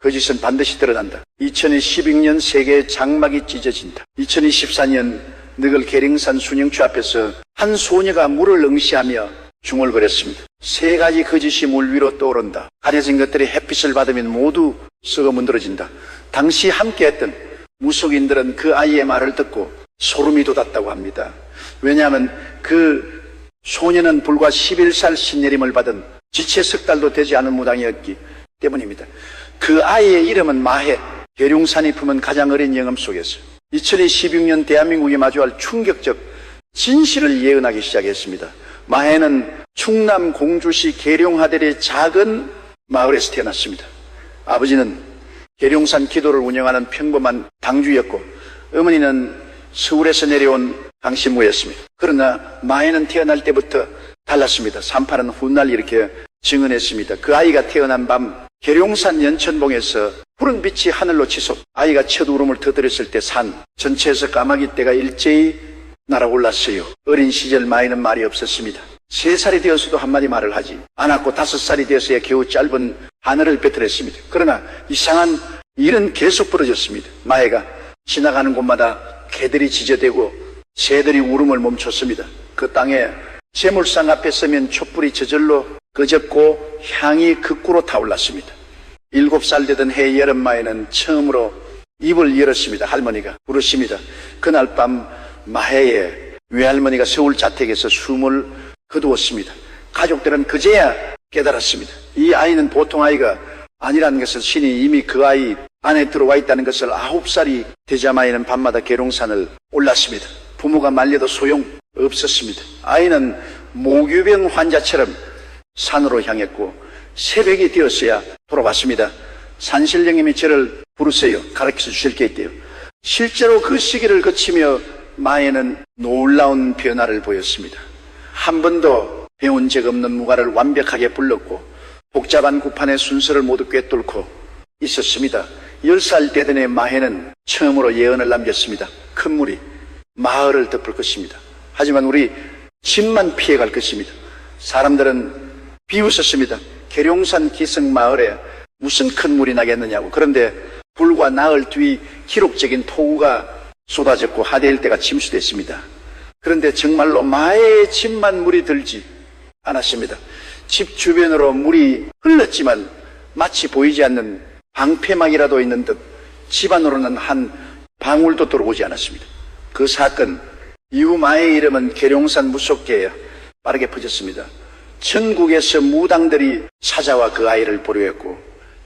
거짓은 반드시 드러난다. 2012년 세계의 장막이 찢어진다. 2024년 너글 계룡산 순영추 앞에서 한 소녀가 물을 응시하며 중얼거렸습니다. 세 가지 거짓이 물 위로 떠오른다. 가려진 것들이 햇빛을 받으면 모두 썩어 문드러진다. 당시 함께했던 무속인들은 그 아이의 말을 듣고 소름이 돋았다고 합니다. 왜냐하면 그 소녀는 불과 11살 신내림을 받은 지체 석 달도 되지 않은 무당이었기 때문입니다. 그 아이의 이름은 마해, 계룡산이 품은 가장 어린 영혼 속에서 2016년 대한민국이 마주할 충격적 진실을 예언하기 시작했습니다. 마해는 충남 공주시 계룡하der의 작은 마을에서 태어났습니다. 아버지는 계룡산 기도를 운영하는 평범한 당주였고 어머니는 서울에서 내려온 강신무였습니다. 그러나 마해는 태어날 때부터 달랐습니다. 산파는 훗날 이렇게 증언했습니다. 그 아이가 태어난 밤 계룡산 연천봉에서 푸른 빛이 하늘로 치솟 아이가 첫 울음을 터뜨렸을 때 산 전체에서 까마귀 떼가 일제히 날아올랐어요. 어린 시절 마해는 말이 없었습니다. 3살이 되어서도 한마디 말을 하지 않았고 5살이 되어서야 겨우 짧은 하늘을 뱉어냈습니다. 그러나 이상한 일은 계속 벌어졌습니다. 마해가 지나가는 곳마다 개들이 지저대고 새들이 울음을 멈췄습니다. 그 땅에 제물상 앞에 서면 촛불이 저절로 꺼졌고 향이 극구로 타올랐습니다. 7살 되던 해 여름 마해는 처음으로 입을 열었습니다. 할머니가 부르십니다. 그날 밤 마해의 외할머니가 서울 자택에서 숨을 거두었습니다. 가족들은 그제야 깨달았습니다. 이 아이는 보통 아이가 아니라는 것을 신이 이미 그 아이 안에 들어와 있다는 것을 9살이 되자 마해는 밤마다 계룡산을 올랐습니다. 부모가 말려도 소용없었습니다. 아이는 모규병 환자처럼 산으로 향했고 새벽이 되었어야 돌아왔습니다. 산신령님이 저를 부르세요. 가르쳐 주실 게 있대요. 실제로 그 시기를 거치며 마해는 놀라운 변화를 보였습니다. 한 번도 배운 적 없는 무가를 완벽하게 불렀고 복잡한 구판의 순서를 모두 꿰뚫고 있었습니다. 10살 되던 해 마해는 처음으로 예언을 남겼습니다. 큰 물이 마을을 덮을 것입니다. 하지만 우리 집만 피해갈 것입니다. 사람들은 비웃었습니다. 계룡산 기성마을에 무슨 큰 물이 나겠느냐고. 그런데 불과 나흘 뒤 기록적인 폭우가 쏟아졌고 하대일대가 침수됐습니다. 그런데 정말로 마해의 집만 물이 들지 않았습니다. 집 주변으로 물이 흘렀지만 마치 보이지 않는 방패막이라도 있는 듯 집안으로는 한 방울도 들어오지 않았습니다. 그 사건 이후 마해의 이름은 계룡산 무속계에 빠르게 퍼졌습니다. 전국에서 무당들이 찾아와 그 아이를 보류했고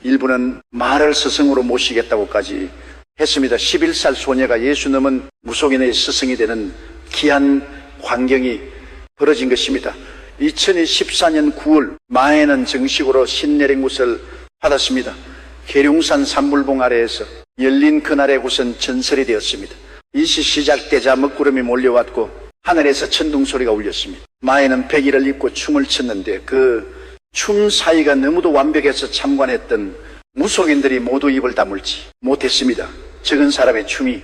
일부는 말을 스승으로 모시겠다고까지 했습니다. 11살 소녀가 예수 넘은 무속인의 스승이 되는 귀한 광경이 벌어진 것입니다. 2014년 9월 마해는 정식으로 신내림굿을 받았습니다. 계룡산 산물봉 아래에서 열린 그날의 굿은 전설이 되었습니다. 일시 시작되자 먹구름이 몰려왔고 하늘에서 천둥소리가 울렸습니다. 마해는 백일을 입고 춤을 췄는데 그 춤 사이가 너무도 완벽해서 참관했던 무속인들이 모두 입을 다물지 못했습니다. 적은 사람의 춤이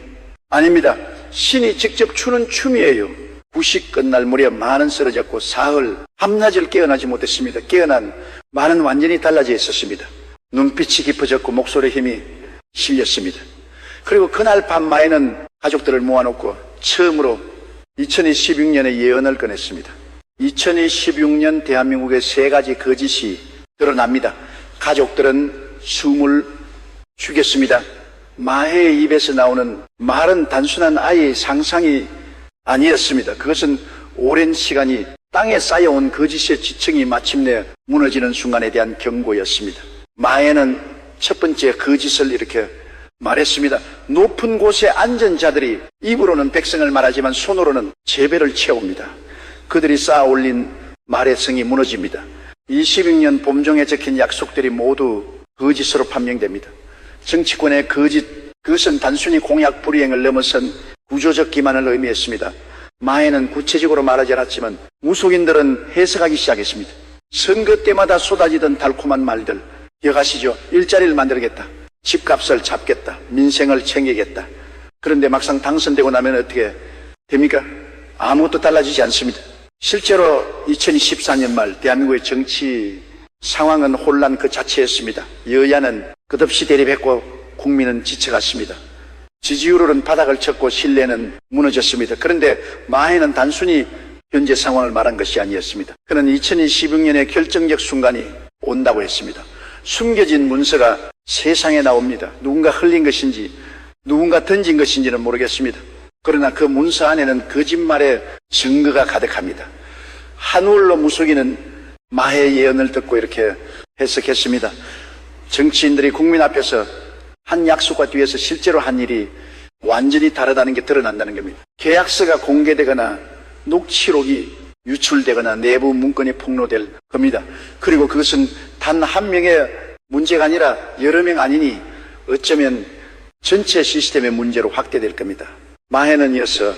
아닙니다. 신이 직접 추는 춤이에요. 구식 끝날 무렵 많은 쓰러졌고 사흘 밤낮을 깨어나지 못했습니다. 깨어난 많은 완전히 달라져 있었습니다. 눈빛이 깊어졌고 목소리에 힘이 실렸습니다. 그리고 그날 밤 마해는 가족들을 모아놓고 처음으로 2016년에 예언을 꺼냈습니다. 2016년 대한민국의 3가지 거짓이 드러납니다. 가족들은 숨을 쉬겠습니다. 마해의 입에서 나오는 말은 단순한 아이의 상상이 아니었습니다. 그것은 오랜 시간이 땅에 쌓여온 거짓의 지층이 마침내 무너지는 순간에 대한 경고였습니다. 마해는 첫 번째 거짓을 이렇게 말했습니다. 높은 곳에 앉은 자들이 입으로는 백성을 말하지만 손으로는 재배를 채웁니다. 그들이 쌓아 올린 말의 성이 무너집니다. 26년 봄종에 적힌 약속들이 모두 거짓으로 판명됩니다. 정치권의 거짓, 그것은 단순히 공약 불이행을 넘어선 구조적 기만을 의미했습니다. 마해는 구체적으로 말하지 않았지만 무속인들은 해석하기 시작했습니다. 선거 때마다 쏟아지던 달콤한 말들 기억하시죠? 일자리를 만들겠다, 집값을 잡겠다, 민생을 챙기겠다. 그런데 막상 당선되고 나면 어떻게 됩니까? 아무것도 달라지지 않습니다. 실제로 2014년 말 대한민국의 정치 상황은 혼란 그 자체였습니다. 여야는 끝없이 대립했고 국민은 지쳐갔습니다. 지지율은 바닥을 쳤고 신뢰는 무너졌습니다. 그런데 마해는 단순히 현재 상황을 말한 것이 아니었습니다. 그는 2016년에 결정적 순간이 온다고 했습니다. 숨겨진 문서가 세상에 나옵니다. 누군가 흘린 것인지 누군가 던진 것인지는 모르겠습니다. 그러나 그 문서 안에는 거짓말의 증거가 가득합니다. 한울로 무속인은 마해의 예언을 듣고 이렇게 해석했습니다. 정치인들이 국민 앞에서 한 약속과 뒤에서 실제로 한 일이 완전히 다르다는 게 드러난다는 겁니다. 계약서가 공개되거나 녹취록이 유출되거나 내부 문건이 폭로될 겁니다. 그리고 그것은 단 한 명의 문제가 아니라 여러 명 아니니 어쩌면 전체 시스템의 문제로 확대될 겁니다. 마해는 이어서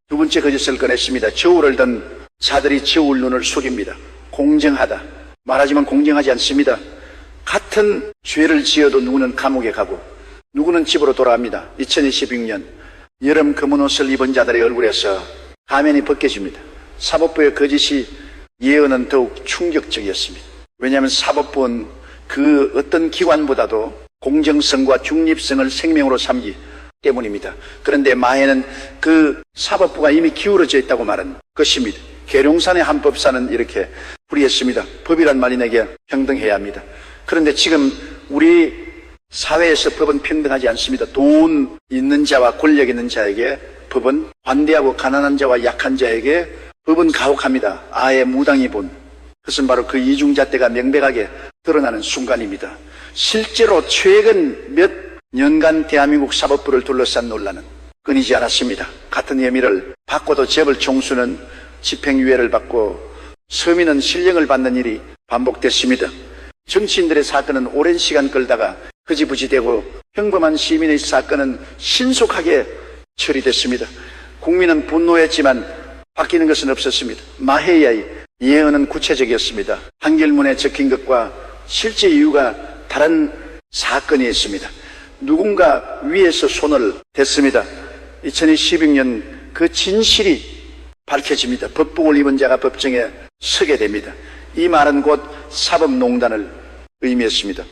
두 번째 거짓을 꺼냈습니다. 저울을 든 자들이 저울 눈을 속입니다. 공정하다. 말하지만 공정하지 않습니다. 같은 죄를 지어도 누구는 감옥에 가고 누구는 집으로 돌아갑니다. 2026년 여름 검은 옷을 입은 자들의 얼굴에서 가면이 벗겨집니다. 사법부의 거짓이 예언은 더욱 충격적이었습니다. 왜냐하면 사법부는 그 어떤 기관보다도 공정성과 중립성을 생명으로 삼기 때문입니다. 그런데 마해는 그 사법부가 이미 기울어져 있다고 말한 것입니다. 계룡산의 한 법사는 이렇게 풀이했습니다. 법이란 말이 내게 평등해야 합니다. 그런데 지금 우리 사회에서 법은 평등하지 않습니다. 돈 있는 자와 권력 있는 자에게 법은 관대하고 가난한 자와 약한 자에게 법은 가혹합니다. 아예 무당이 본 그것은 바로 그 이중잣대가 명백하게 드러나는 순간입니다. 실제로 최근 몇 년간 대한민국 사법부를 둘러싼 논란은 끊이지 않았습니다. 같은 혐의를 받고도 재벌 총수는 집행유예를 받고 서민은 실형을 받는 일이 반복됐습니다. 정치인들의 사건은 오랜 시간 끌다가 흐지부지되고 평범한 시민의 사건은 신속하게 처리됐습니다. 국민은 분노했지만 바뀌는 것은 없었습니다. 마해의 예언은 구체적이었습니다. 한결문에 적힌 것과 실제 이유가 다른 사건이 있습니다. 누군가 위에서 손을 댔습니다. 2016년 그 진실이 밝혀집니다. 법복을 입은 자가 법정에 서게 됩니다. 이 말은 곧 사법농단을 의미했습니다.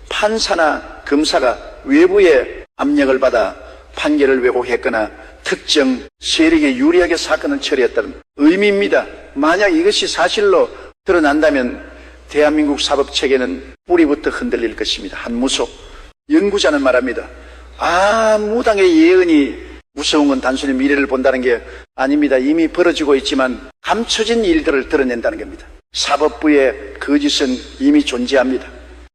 판사나 검사가 외부의 압력을 받아 판결을 왜곡했거나 특정 세력에 유리하게 사건을 처리했다는 의미입니다. 만약 이것이 사실로 드러난다면 대한민국 사법체계는 뿌리부터 흔들릴 것입니다. 한무속 연구자는 말합니다. 무당의 예언이 무서운 건 단순히 미래를 본다는 게 아닙니다. 이미 벌어지고 있지만 감춰진 일들을 드러낸다는 겁니다. 사법부의 거짓은 이미 존재합니다.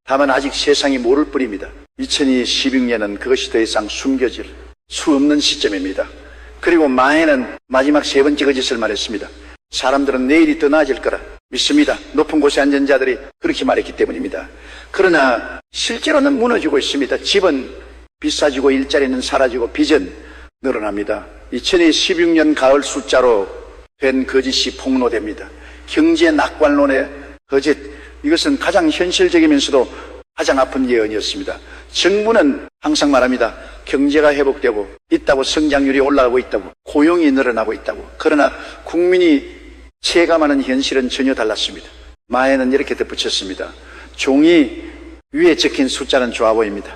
다만 아직 세상이 모를 뿐입니다. 2016년은 그것이 더 이상 숨겨질 수 없는 시점입니다. 그리고 마해는 마지막 세 번째 거짓을 말했습니다. 사람들은 내일이 더 나아질 거라 믿습니다. 높은 곳에 앉은 자들이 그렇게 말했기 때문입니다. 그러나 실제로는 무너지고 있습니다. 집은 비싸지고 일자리는 사라지고 빚은 늘어납니다. 2016년 가을 숫자로 된 거짓이 폭로됩니다. 경제 낙관론의 거짓, 이것은 가장 현실적이면서도 가장 아픈 예언이었습니다. 정부는 항상 말합니다. 경제가 회복되고 있다고, 성장률이 올라가고 있다고, 고용이 늘어나고 있다고. 그러나 국민이 체감하는 현실은 전혀 달랐습니다. 마해는 이렇게 덧붙였습니다. 종이 위에 적힌 숫자는 좋아 보입니다.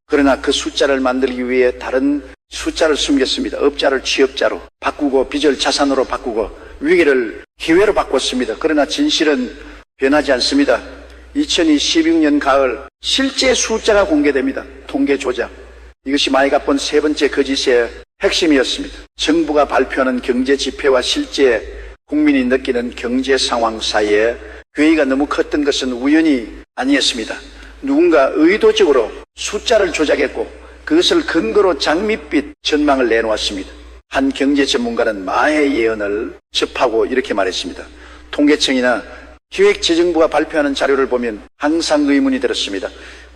그러나 그 숫자를 만들기 위해 다른 숫자를 숨겼습니다. 업자를 취업자로 바꾸고 빚을 자산으로 바꾸고 위기를 기회로 바꿨습니다. 그러나 진실은 변하지 않습니다. 2016년 가을 실제 숫자가 공개됩니다. 통계 조작. 이것이 마해가 본 세 번째 거짓의 핵심이었습니다. 정부가 발표하는 경제 지표와 실제 국민이 느끼는 경제 상황 사이에 괴이가 너무 컸던 것은 우연이 아니었습니다. 누군가 의도적으로 숫자를 조작했고 그것을 근거로 장밋빛 전망을 내놓았습니다. 한 경제 전문가는 마해의 예언을 접하고 이렇게 말했습니다. 통계청이나 기획재정부가 발표하는 자료를 보면 항상 의문이 들었습니다.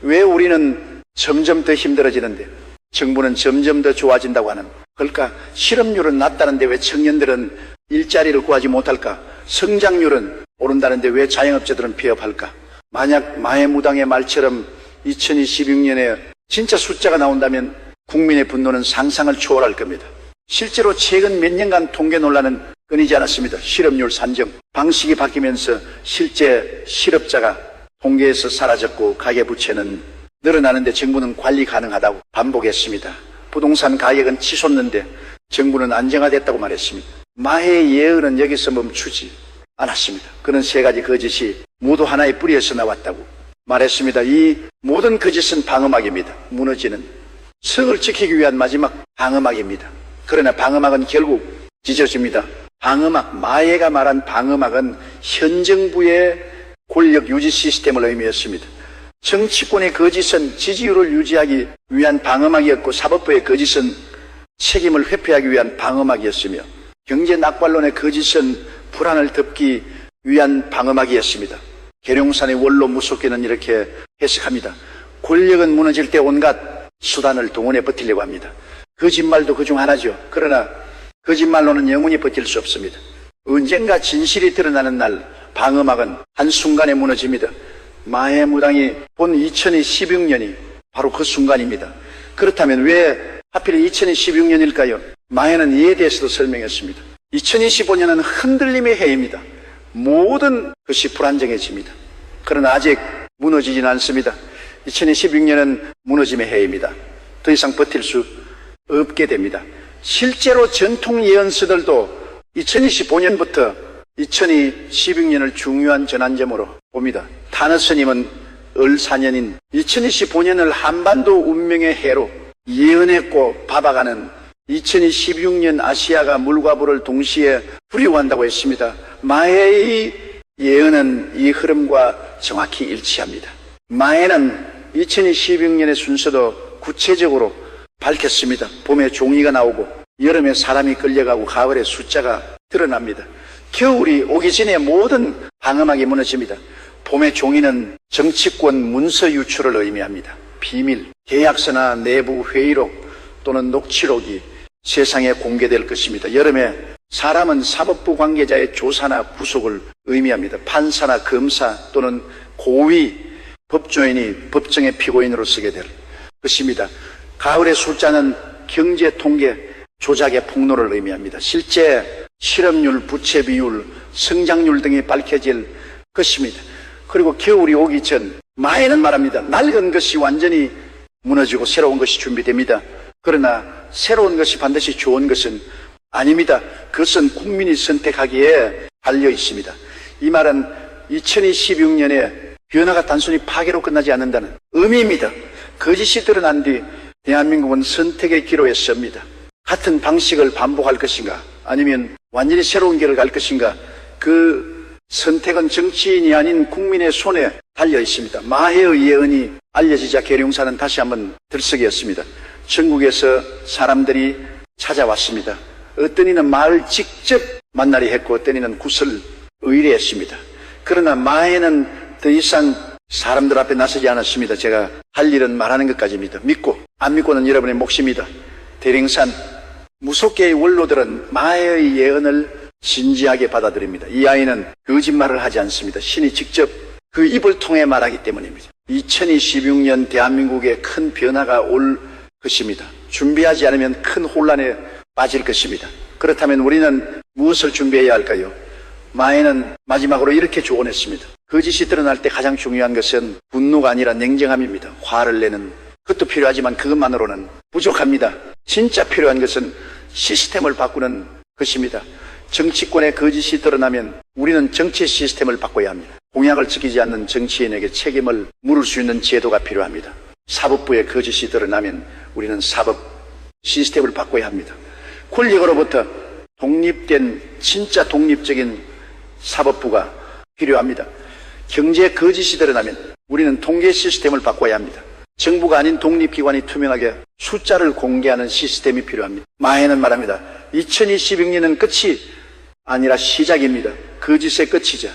왜 우리는 점점 더 힘들어지는데 정부는 점점 더 좋아진다고 하는 걸까? 실업률은 낮다는데 왜 청년들은 일자리를 구하지 못할까? 성장률은 오른다는데 왜 자영업자들은 폐업할까? 만약 마해무당의 말처럼 2026년에 진짜 숫자가 나온다면 국민의 분노는 상상을 초월할 겁니다. 실제로 최근 몇 년간 통계 논란은 끊이지 않았습니다. 실업률 산정 방식이 바뀌면서 실제 실업자가 통계에서 사라졌고 가계부채는 늘어나는데 정부는 관리 가능하다고 반복했습니다. 부동산 가격은 치솟는데 정부는 안정화됐다고 말했습니다. 마해의 예언은 여기서 멈추지 않았습니다. 그는 세 가지 거짓이 모두 하나의 뿌리에서 나왔다고 말했습니다. 이 모든 거짓은 방어막입니다. 무너지는 성을 지키기 위한 마지막 방어막입니다. 그러나 방어막은 결국 찢어집니다. 방어막, 마해가 말한 방어막은 현 정부의 권력 유지 시스템을 의미했습니다. 정치권의 거짓은 지지율을 유지하기 위한 방어막이었고 사법부의 거짓은 책임을 회피하기 위한 방어막이었으며 경제 낙관론의 거짓은 불안을 덮기 위한 방어막이었습니다. 계룡산의 원로 무속기는 이렇게 해석합니다. 권력은 무너질 때 온갖 수단을 동원해 버티려고 합니다. 거짓말도 그중 하나죠. 그러나 거짓말로는 영원히 버틸 수 없습니다. 언젠가 진실이 드러나는 날 방어막은 한순간에 무너집니다. 마해무당이 본 2016년이 바로 그 순간입니다. 그렇다면 왜 하필 2016년일까요? 마해는 이에 대해서도 설명했습니다. 2025년은 흔들림의 해입니다. 모든 것이 불안정해집니다. 그러나 아직 무너지진 않습니다. 2016년은 무너짐의 해입니다. 더 이상 버틸 수 없게 됩니다. 실제로 전통 예언서들도 2025년부터 2016년을 중요한 전환점으로 봅니다. 타너 스님은 을사년인 2025년을 한반도 운명의 해로 예언했고 바박아는 2016년 아시아가 물과 불을 동시에 부려한다고 했습니다. 마해의 예언은 이 흐름과 정확히 일치합니다. 마해는 2016년의 순서도 구체적으로 밝혔습니다. 봄에 종이가 나오고 여름에 사람이 끌려가고 가을에 숫자가 드러납니다. 겨울이 오기 전에 모든 방어막이 무너집니다. 봄의 종이는 정치권 문서 유출을 의미합니다. 비밀, 계약서나 내부 회의록 또는 녹취록이 세상에 공개될 것입니다. 여름에 사람은 사법부 관계자의 조사나 구속을 의미합니다. 판사나 검사 또는 고위 법조인이 법정의 피고인으로 서게 될 것입니다. 가을의 숫자는 경제 통계 조작의 폭로를 의미합니다. 실제 실업률, 부채 비율, 성장률 등이 밝혀질 것입니다. 그리고 겨울이 오기 전 마해는 말합니다. 낡은 것이 완전히 무너지고 새로운 것이 준비됩니다. 그러나 새로운 것이 반드시 좋은 것은 아닙니다. 그것은 국민이 선택하기에 달려 있습니다. 이 말은 2016년에 변화가 단순히 파괴로 끝나지 않는다는 의미입니다. 거짓이 드러난 뒤 대한민국은 선택의 기로에 섭니다. 같은 방식을 반복할 것인가 아니면 완전히 새로운 길을 갈 것인가, 그 선택은 정치인이 아닌 국민의 손에 달려 있습니다. 마해의 예언이 알려지자 계룡사는 다시 한번 들썩이었습니다. 전국에서 사람들이 찾아왔습니다. 어떤 이는 마을 직접 만나려 했고 어떤 이는 굿을 의뢰했습니다. 그러나 마해는 더 이상 사람들 앞에 나서지 않았습니다. 제가 할 일은 말하는 것까지입니다. 믿고 안 믿고는 여러분의 몫입니다. 대령산 무속계의 원로들은 마해의 예언을 진지하게 받아들입니다. 이 아이는 거짓말을 하지 않습니다. 신이 직접 그 입을 통해 말하기 때문입니다. 2026년 대한민국에 큰 변화가 올 것입니다. 준비하지 않으면 큰 혼란에 빠질 것입니다. 그렇다면 우리는 무엇을 준비해야 할까요? 마해는 마지막으로 이렇게 조언했습니다. 거짓이 드러날 때 가장 중요한 것은 분노가 아니라 냉정함입니다. 화를 내는 것도 필요하지만 그것만으로는 부족합니다. 진짜 필요한 것은 시스템을 바꾸는 것입니다. 정치권의 거짓이 드러나면 우리는 정치 시스템을 바꿔야 합니다. 공약을 지키지 않는 정치인에게 책임을 물을 수 있는 제도가 필요합니다. 사법부의 거짓이 드러나면 우리는 사법 시스템을 바꿔야 합니다. 권력으로부터 독립된 진짜 독립적인 사법부가 필요합니다. 경제 거짓이 드러나면 우리는 통계 시스템을 바꿔야 합니다. 정부가 아닌 독립기관이 투명하게 숫자를 공개하는 시스템이 필요합니다. 마해는 말합니다. 2026년은 끝이 아니라 시작입니다. 거짓의 끝이자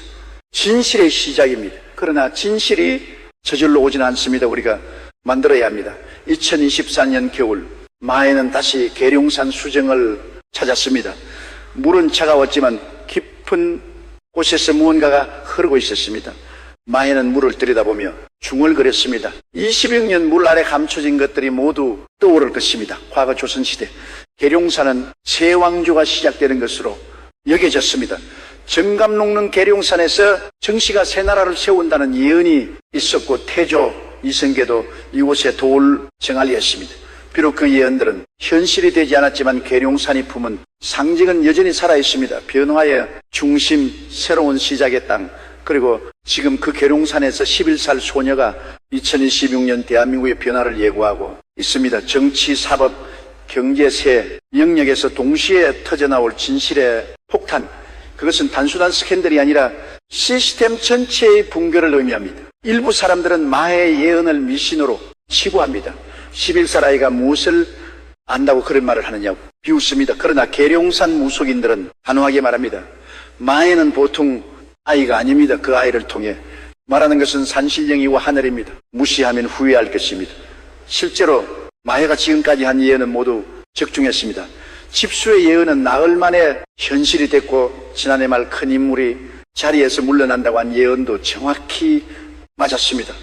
진실의 시작입니다. 그러나 진실이 저절로 오지는 않습니다. 우리가 만들어야 합니다. 2024년 겨울 마해는 다시 계룡산 수정을 찾았습니다. 물은 차가웠지만 깊은 곳에서 무언가가 흐르고 있었습니다. 마해는 물을 들여다보며 중얼거렸습니다. 26년 물 아래 감춰진 것들이 모두 떠오를 것입니다. 과거 조선시대 계룡산은 새 왕조가 시작되는 것으로 여겨졌습니다. 정감 녹는 계룡산에서 정씨가 새 나라를 세운다는 예언이 있었고 태조 이성계도 이곳에 도를 정할했습니다. 비록 그 예언들은 현실이 되지 않았지만 계룡산이 품은 상징은 여전히 살아있습니다. 변화의 중심, 새로운 시작의 땅, 그리고 지금 그 계룡산에서 11살 소녀가 2026년 대한민국의 변화를 예고하고 있습니다. 정치, 사법, 경제 세 영역에서 동시에 터져나올 진실의 폭탄, 그것은 단순한 스캔들이 아니라 시스템 전체의 붕괴를 의미합니다. 일부 사람들은 마의 예언을 미신으로 치부합니다. 11살 아이가 무엇을 안다고 그런 말을 하느냐고 비웃습니다. 그러나 계룡산 무속인들은 단호하게 말합니다. 마에는 보통 아이가 아닙니다. 그 아이를 통해 말하는 것은 산신령이고 하늘입니다. 무시하면 후회할 것입니다. 실제로 마해가 지금까지 한 예언은 모두 적중했습니다. 집수의 예언은 나흘 만에 현실이 됐고 지난해 말 큰 인물이 자리에서 물러난다고 한 예언도 정확히 맞았습니다.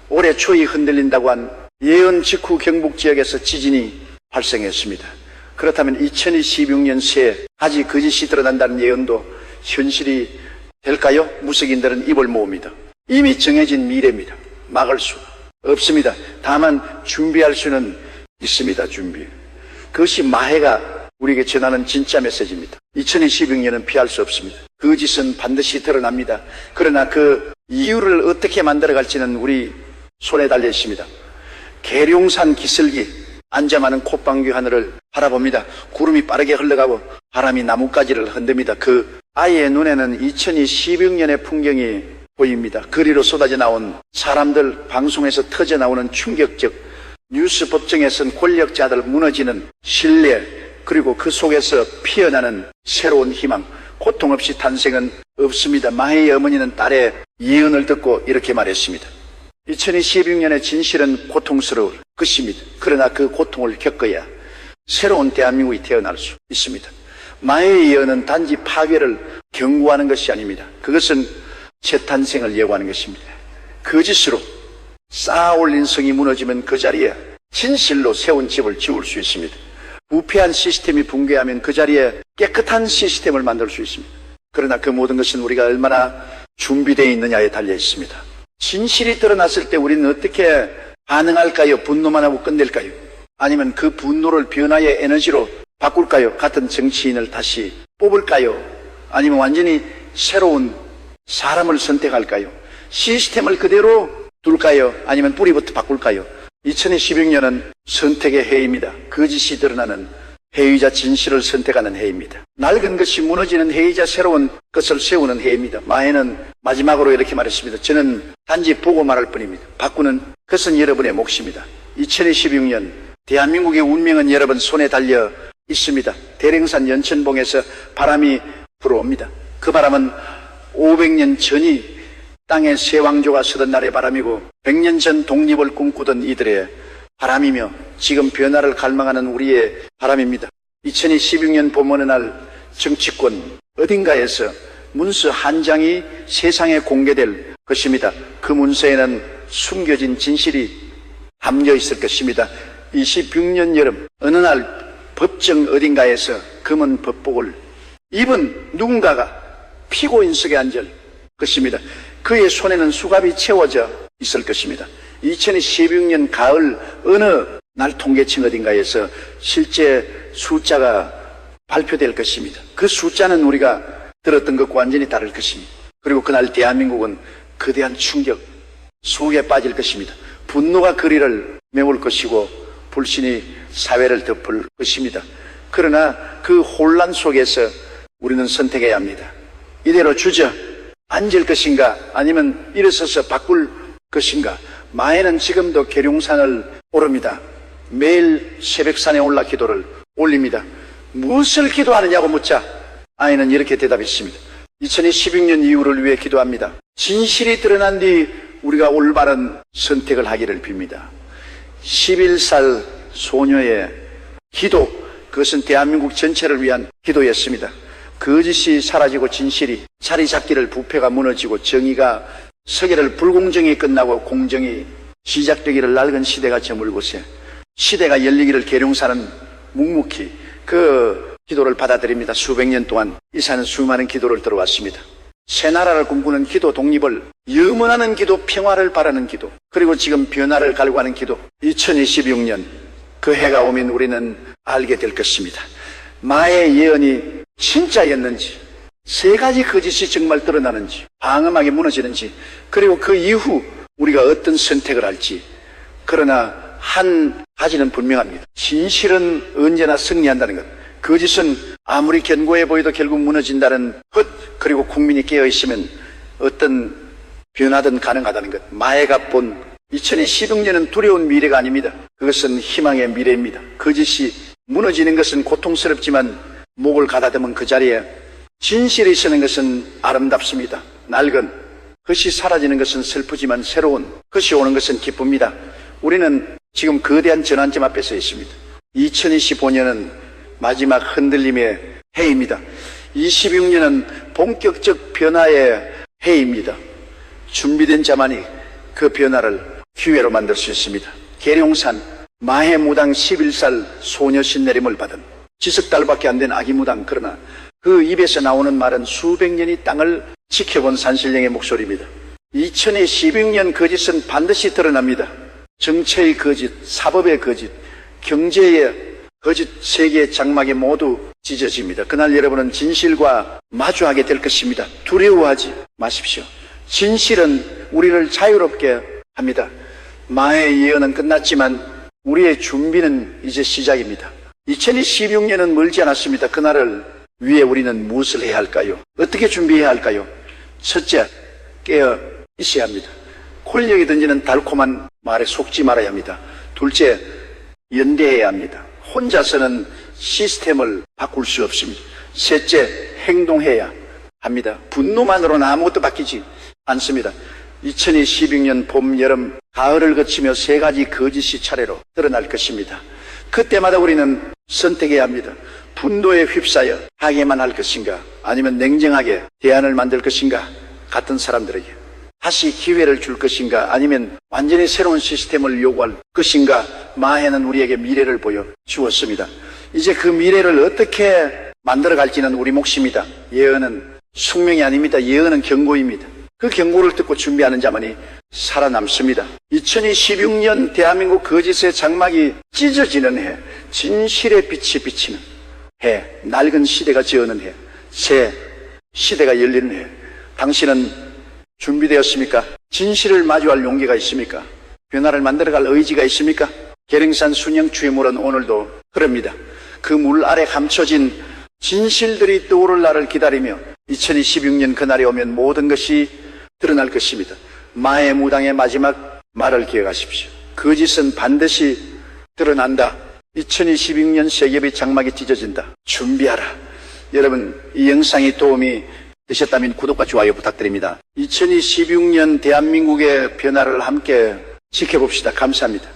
올해 초에 흔들린다고 한 예언 직후 경북 지역에서 지진이 발생했습니다. 그렇다면 2026년 새해 아직 거짓이 드러난다는 예언도 현실이 될까요? 무속인들은 입을 모읍니다. 이미 정해진 미래입니다. 막을 수 없습니다. 다만 준비할 수는 있습니다. 준비. 그것이 마해가 우리에게 전하는 진짜 메시지입니다. 2026년은 피할 수 없습니다. 거짓은 반드시 드러납니다. 그러나 그 이유를 어떻게 만들어갈지는 우리 손에 달려 있습니다. 계룡산 기슭이 안잠하는 콧방귀 하늘을 바라봅니다. 구름이 빠르게 흘러가고 바람이 나뭇가지를 흔듭니다. 그 아이의 눈에는 2026년의 풍경이 보입니다. 거리로 쏟아져 나온 사람들, 방송에서 터져 나오는 충격적 뉴스, 법정에선 권력자들 무너지는 신뢰, 그리고 그 속에서 피어나는 새로운 희망. 고통 없이 탄생은 없습니다. 마해의 어머니는 딸의 예언을 듣고 이렇게 말했습니다. 2026년의 진실은 고통스러울 것입니다. 그러나 그 고통을 겪어야 새로운 대한민국이 태어날 수 있습니다. 마해의 예언은 단지 파괴를 경고하는 것이 아닙니다. 그것은 재탄생을 예고하는 것입니다. 거짓으로 쌓아 올린 성이 무너지면 그 자리에 진실로 세운 집을 지을 수 있습니다. 부패한 시스템이 붕괴하면 그 자리에 깨끗한 시스템을 만들 수 있습니다. 그러나 그 모든 것은 우리가 얼마나 준비되어 있느냐에 달려 있습니다. 진실이 드러났을 때 우리는 어떻게 반응할까요? 분노만 하고 끝낼까요? 아니면 그 분노를 변화의 에너지로 바꿀까요? 같은 정치인을 다시 뽑을까요? 아니면 완전히 새로운 사람을 선택할까요? 시스템을 그대로 둘까요? 아니면 뿌리부터 바꿀까요? 2016년은 선택의 해입니다. 거짓이 드러나는 해이자 진실을 선택하는 해입니다. 낡은 것이 무너지는 해이자 새로운 것을 세우는 해입니다. 마해는 마지막으로 이렇게 말했습니다. 저는 단지 보고 말할 뿐입니다. 바꾸는 것은 여러분의 몫입니다. 2026년 대한민국의 운명은 여러분 손에 달려 있습니다. 대령산 연천봉에서 바람이 불어옵니다. 그 바람은 500년 전이 땅에 새 왕조가 서던 날의 바람이고 100년 전 독립을 꿈꾸던 이들의 바람이며 지금 변화를 갈망하는 우리의 바람입니다. 2016년 봄 어느 날 정치권 어딘가에서 문서 한 장이 세상에 공개될 것입니다. 그 문서에는 숨겨진 진실이 담겨 있을 것입니다. 26년 여름 어느 날 법정 어딘가에서 검은 법복을 입은 누군가가 피고인석에 앉을 것입니다. 그의 손에는 수갑이 채워져 있을 것입니다. 2016년 가을 어느 날 통계청 어딘가에서 실제 숫자가 발표될 것입니다. 그 숫자는 우리가 들었던 것과 완전히 다를 것입니다. 그리고 그날 대한민국은 거대한 충격 속에 빠질 것입니다. 분노가 거리를 메울 것이고 불신이 사회를 덮을 것입니다. 그러나 그 혼란 속에서 우리는 선택해야 합니다. 이대로 주저앉을 것인가 아니면 일어서서 바꿀 것인가. 마해는 지금도 계룡산을 오릅니다. 매일 새벽산에 올라 기도를 올립니다. 무엇을 기도하느냐고 묻자 아이는 이렇게 대답했습니다. 2016년 이후를 위해 기도합니다. 진실이 드러난 뒤 우리가 올바른 선택을 하기를 빕니다. 11살 소녀의 기도, 그것은 대한민국 전체를 위한 기도였습니다. 거짓이 사라지고 진실이 자리 잡기를, 부패가 무너지고 정의가 서기를, 불공정이 끝나고 공정이 시작되기를 낡은 시대가 저물 곳에 시대가 열리기를 계룡산은 묵묵히 그 기도를 받아들입니다. 수백 년 동안 이 산은 수많은 기도를 들어왔습니다. 새 나라를 꿈꾸는 기도, 독립을 염원하는 기도, 평화를 바라는 기도, 그리고 지금 변화를 갈구하는 기도. 2026년 그 해가 오면 우리는 알게 될 것입니다. 마의 예언이 진짜였는지, 세 가지 거짓이 정말 드러나는지, 방음하게 무너지는지, 그리고 그 이후 우리가 어떤 선택을 할지. 그러나 한 가지는 분명합니다. 진실은 언제나 승리한다는 것. 거짓은 아무리 견고해 보여도 결국 무너진다는 것, 그리고 국민이 깨어있으면 어떤 변화든 가능하다는 것. 마해가 본 2026년은 두려운 미래가 아닙니다. 그것은 희망의 미래입니다. 거짓이 무너지는 것은 고통스럽지만 목을 가다듬은 그 자리에 진실이 서는 것은 아름답습니다. 낡은 것이 사라지는 것은 슬프지만 새로운 것이 오는 것은 기쁩니다. 우리는 지금 거대한 전환점 앞에 서 있습니다. 2025년은 마지막 흔들림의 해입니다. 26년은 본격적 변화의 해입니다. 준비된 자만이 그 변화를 기회로 만들 수 있습니다. 계룡산 마해무당 11살 소녀 신내림을 받은 지석달밖에 안 된 아기무당, 그러나 그 입에서 나오는 말은 수백 년이 땅을 지켜본 산신령의 목소리입니다. 2026년 거짓은 반드시 드러납니다. 정체의 거짓, 사법의 거짓, 경제의 거짓, 세계의 장막이 모두 찢어집니다. 그날 여러분은 진실과 마주하게 될 것입니다. 두려워하지 마십시오. 진실은 우리를 자유롭게 합니다. 마의 예언은 끝났지만 우리의 준비는 이제 시작입니다. 2026년은 멀지 않았습니다. 그날을 위해 우리는 무엇을 해야 할까요? 어떻게 준비해야 할까요? 첫째, 깨어 있어야 합니다. 권력이 던지는 달콤한 말에 속지 말아야 합니다. 둘째, 연대해야 합니다. 혼자서는 시스템을 바꿀 수 없습니다. 셋째, 행동해야 합니다. 분노만으로는 아무것도 바뀌지 않습니다. 2026년 봄, 여름, 가을을 거치며 세 가지 거짓이 차례로 드러날 것입니다. 그때마다 우리는 선택해야 합니다. 분노에 휩싸여 하게만 할 것인가, 아니면 냉정하게 대안을 만들 것인가, 같은 사람들에게 다시 기회를 줄 것인가, 아니면 완전히 새로운 시스템을 요구할 것인가. 마해는 우리에게 미래를 보여주었습니다. 이제 그 미래를 어떻게 만들어갈지는 우리 몫입니다. 예언은 숙명이 아닙니다. 예언은 경고입니다. 그 경고를 듣고 준비하는 자만이 살아남습니다. 2026년 대한민국 거짓의 장막이 찢어지는 해, 진실의 빛이 비치는 해, 낡은 시대가 저어는 해, 새 시대가 열리는 해. 당신은 준비되었습니까? 진실을 마주할 용기가 있습니까? 변화를 만들어갈 의지가 있습니까? 계룡산 순영추의 물은 오늘도 흐릅니다. 그 물 아래 감춰진 진실들이 떠오를 날을 기다리며 2026년 그날이 오면 모든 것이 드러날 것입니다. 마의 무당의 마지막 말을 기억하십시오. 거짓은 반드시 드러난다. 2026년 세계의 장막이 찢어진다. 준비하라. 여러분, 이 영상이 도움이 되셨다면 구독과 좋아요 부탁드립니다. 2026년 대한민국의 변화를 함께 지켜봅시다. 감사합니다.